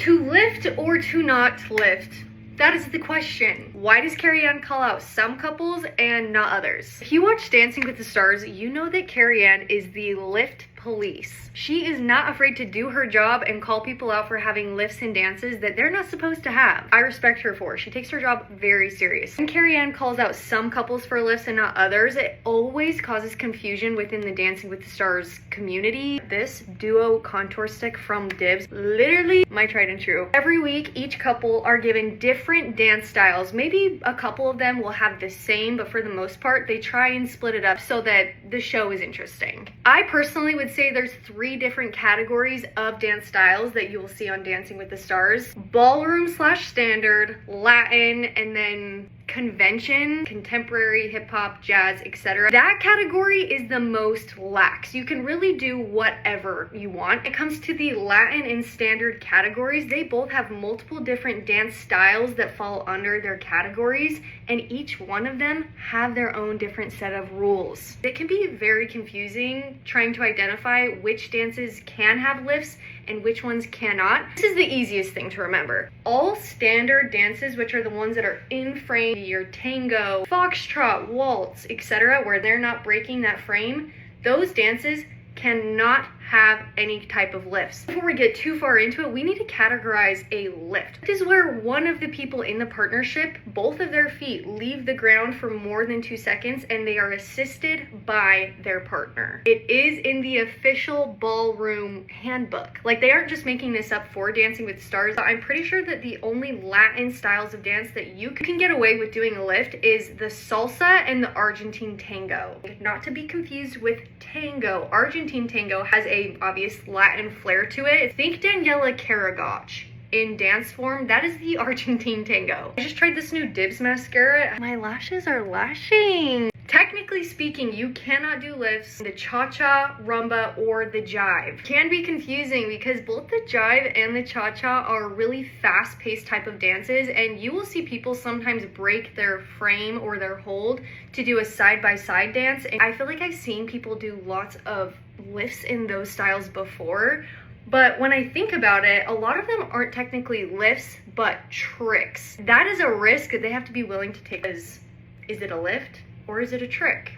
To lift or to not lift? That is the question. Why does Carrie-Anne call out some couples and not others? If you watch Dancing with the Stars, you know that Carrie-Anne is the lift police. She is not afraid to do her job and call people out for having lifts and dances that they're not supposed to have. I respect her for it. She takes her job very serious. When Carrie-Anne calls out some couples for lifts and not others, it always causes confusion within the Dancing with the Stars community. This duo contour stick from Dibs, literally my tried and true. Every week, each couple are given different dance styles. Maybe a couple of them will have the same, but for the most part, they try and split it up so that the show is interesting. I personally would say there's 3 different categories of dance styles that you will see on Dancing with the Stars: ballroom / standard, Latin, and then convention, contemporary, hip-hop, jazz, etc. That category is the most lax. You can really do whatever you want. When it comes to the Latin and standard categories, they both have multiple different dance styles that fall under their categories, and each one of them have their own different set of rules. It can be very confusing trying to identify which dances can have lifts and which ones cannot. This is the easiest thing to remember. All standard dances, which are the ones that are in frame, your tango, foxtrot, waltz, etc., where they're not breaking that frame, those dances cannot have any type of lifts. Before we get too far into it, we need to categorize a lift. This is where one of the people in the partnership, both of their feet leave the ground for more than 2 seconds and they are assisted by their partner. It is in the official ballroom handbook. Like, they aren't just making this up for Dancing with the Stars. I'm pretty sure that the only Latin styles of dance that you can get away with doing a lift is the salsa and the Argentine tango. Not to be confused with tango. Argentine tango has a obvious Latin flair to it. Think Daniela Caragach. In dance form, that is the Argentine tango. I just tried this new Dibs mascara. My lashes are lashing. Technically speaking, you cannot do lifts, the cha-cha, rumba, or the jive. It can be confusing because both the jive and the cha-cha are really fast-paced type of dances, and you will see people sometimes break their frame or their hold to do a side-by-side dance. And I feel like I've seen people do lots of lifts in those styles before, but when I think about it, a lot of them aren't technically lifts, but tricks. That is a risk that they have to be willing to take. Is it a lift or is it a trick?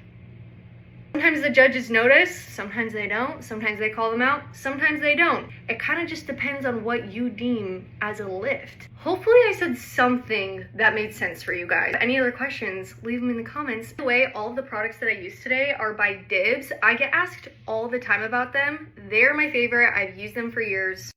Sometimes the judges notice, sometimes they don't, sometimes they call them out, sometimes they don't. It kind of just depends on what you deem as a lift. Hopefully I said something that made sense for you guys. Any other questions, leave them in the comments. By the way, all of the products that I use today are by Dibs. I get asked all the time about them. They're my favorite. I've used them for years.